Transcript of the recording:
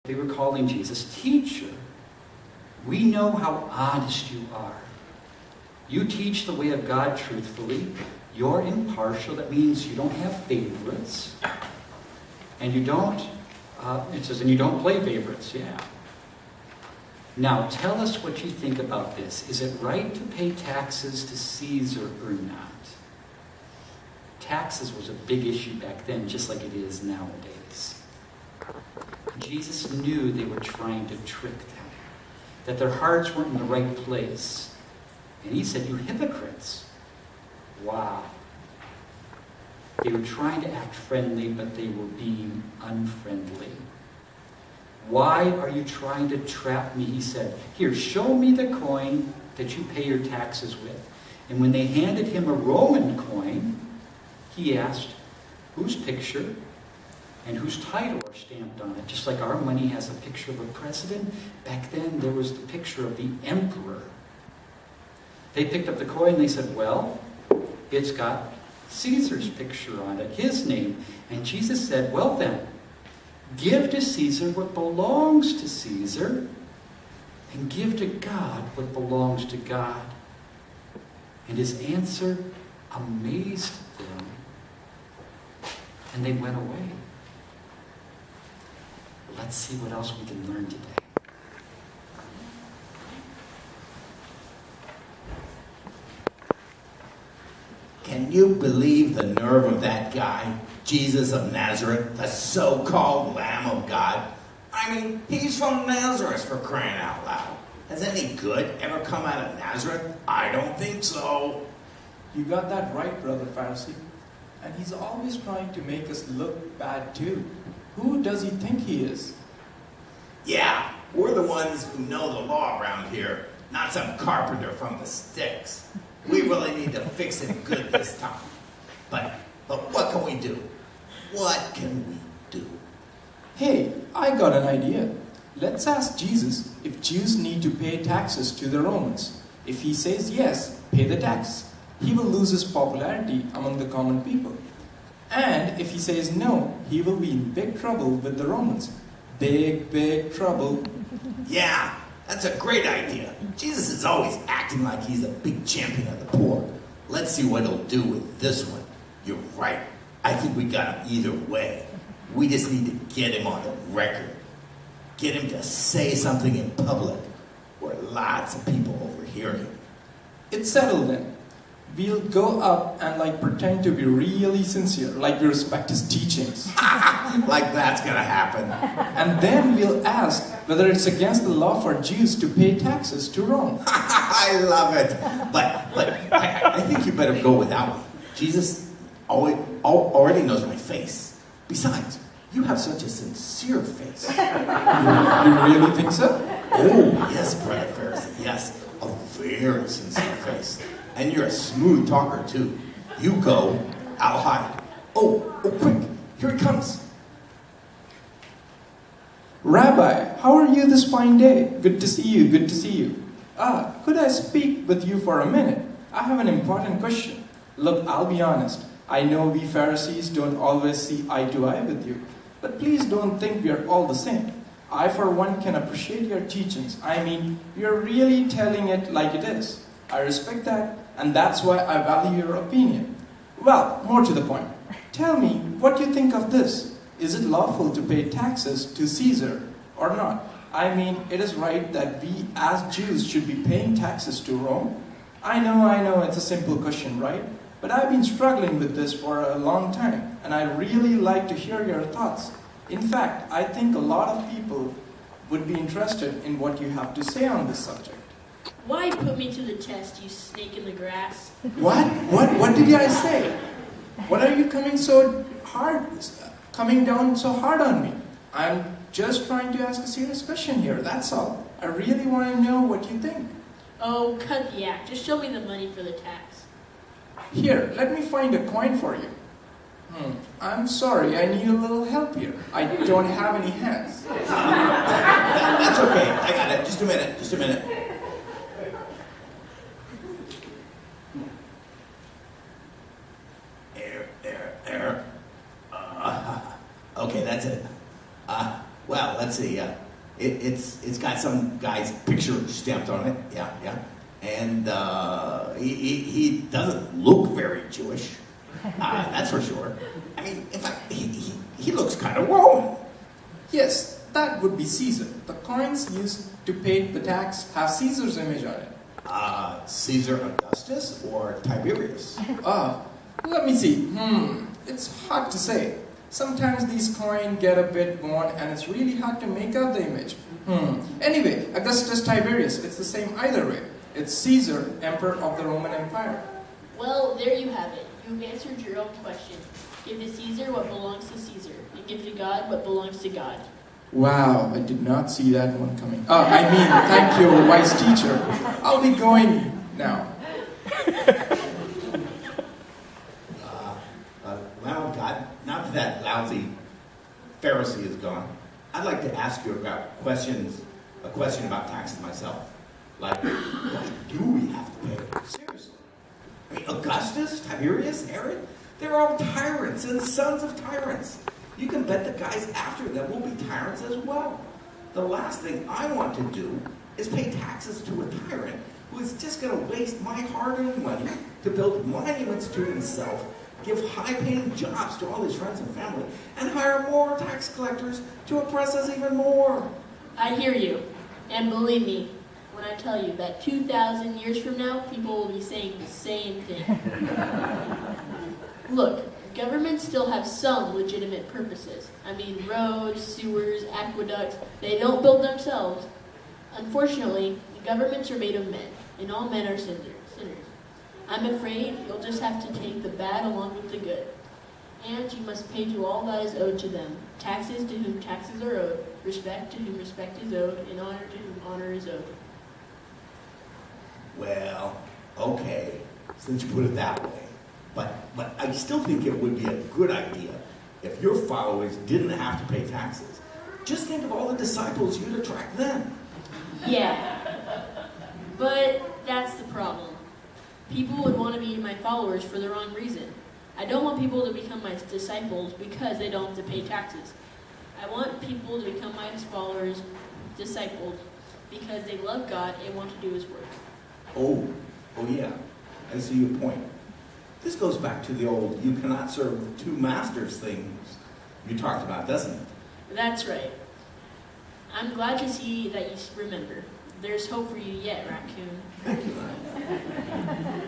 They were calling Jesus teacher. We know how honest you are. You teach the way of God truthfully. You're impartial. That means you don't have favorites. And you don't, it says, and you don't play favorites. Yeah. Now, tell us what you think about this. Is it right to pay taxes to Caesar or not? Taxes was a big issue back then, just like it is nowadays. Jesus knew they were trying to trick them, that their hearts weren't in the right place. And he said, you hypocrites. Wow. They were trying to act friendly, but they were being unfriendly. Why are you trying to trap me? He said, here, show me the coin that you pay your taxes with. And when they handed him a Roman coin, he asked, whose picture and whose title are stamped on it? Just like our money has a picture of a president, back then there was the picture of the emperor. They picked up the coin, they said, well, it's got Caesar's picture on it, his name. And Jesus said, well then, give to Caesar what belongs to Caesar, and give to God what belongs to God. And his answer amazed them, and they went away. Let's see what else we can learn today. Can you believe the nerve of that guy, Jesus of Nazareth, the so-called Lamb of God? I mean, he's from Nazareth, for crying out loud. Has any good ever come out of Nazareth? I don't think so. You got that right, Brother Pharisee. And he's always trying to make us look bad too. Who does he think he is? Yeah, we're the ones who know the law around here, not some carpenter from the sticks. We really need to fix it good this time. But what can we do? What can we do? Hey, I got an idea. Let's ask Jesus if Jews need to pay taxes to the Romans. If he says yes, pay the tax, he will lose his popularity among the common people. And if he says no, he will be in big trouble with the Romans. Big, big trouble. Yeah, that's a great idea. Jesus is always acting like he's a big champion of the poor. Let's see what he'll do with this one. You're right. I think we got him either way. We just need to get him on the record. Get him to say something in public where lots of people overhear him. It's settled then. We'll go up and pretend to be really sincere, like we respect his teachings. Like that's gonna happen. And then we'll ask whether it's against the law for Jews to pay taxes to Rome. I love it. But I think you better go without me. Jesus already knows my face. Besides, you have such a sincere face. You really think so? Oh, yes, Brother Pharisee, yes. A very sincere face. And you're a smooth talker, too. You go, I'll hide. Oh, quick, here he comes. Rabbi, how are you this fine day? Good to see you, good to see you. Could I speak with you for a minute? I have an important question. Look, I'll be honest. I know we Pharisees don't always see eye to eye with you. But please don't think we are all the same. I, for one, can appreciate your teachings. I mean, you're really telling it like it is. I respect that, and that's why I value your opinion. Well, more to the point. Tell me what you think of this. Is it lawful to pay taxes to Caesar or not? I mean, it is right that we as Jews should be paying taxes to Rome. I know, it's a simple question, right? But I've been struggling with this for a long time, and I'd really like to hear your thoughts. In fact, I think a lot of people would be interested in what you have to say on this subject. Why put me to the test, you snake in the grass? What? What did I say? What are you coming down so hard on me? I'm just trying to ask a serious question here, that's all. I really want to know what you think. Oh, cut the act. Just show me the money for the tax. Here, let me find a coin for you. I'm sorry, I need a little help here. I don't have any hands. That's okay, I got it. Just a minute. There. Okay, that's it. Well, let's see. It's got some guy's picture stamped on it. Yeah. And he doesn't look very Jewish. That's for sure. I mean, in fact, he looks kind of Roman. Yes, that would be Caesar. The coins used to pay the tax have Caesar's image on it. Caesar Augustus or Tiberius? Let me see. It's hard to say. Sometimes these coins get a bit worn and it's really hard to make out the image. Anyway, Augustus Tiberius, it's the same either way. It's Caesar, Emperor of the Roman Empire. Well, there you have it. You've answered your own question. Give to Caesar what belongs to Caesar, and give to God what belongs to God. Wow, I did not see that one coming. Thank you, wise teacher. I'll be going now. Well, God, now that lousy Pharisee is gone, I'd like to ask you a question about taxes myself. Like, why do we have to pay? Seriously. I mean, Augustus, Tiberius, Herod, they're all tyrants and sons of tyrants. You can bet the guys after them will be tyrants as well. The last thing I want to do is pay taxes to a tyrant who is just going to waste my hard-earned money to build monuments to himself, give high-paying jobs to all his friends and family, and hire more tax collectors to oppress us even more. I hear you. And believe me, when I tell you that 2,000 years from now, people will be saying the same thing. Look, governments still have some legitimate purposes. I mean, roads, sewers, aqueducts, they don't build themselves. Unfortunately, governments are made of men, and all men are sinners. I'm afraid you'll just have to take the bad along with the good. And you must pay to all that is owed to them, taxes to whom taxes are owed, respect to whom respect is owed, and honor to whom honor is owed. Well, okay, since you put it that way. But I still think it would be a good idea if your followers didn't have to pay taxes. Just think of all the disciples you'd attract then. Yeah, but that's the problem. People would want to be my followers for the wrong reason. I don't want people to become my disciples because they don't have to pay taxes. I want people to become my followers, disciples, because they love God and want to do His work. Oh yeah, I see your point. This goes back to the old "you cannot serve two masters" things you talked about, doesn't it? That's right. I'm glad to see that you remember. There's hope for you yet, Raccoon. Thank you, Ryan.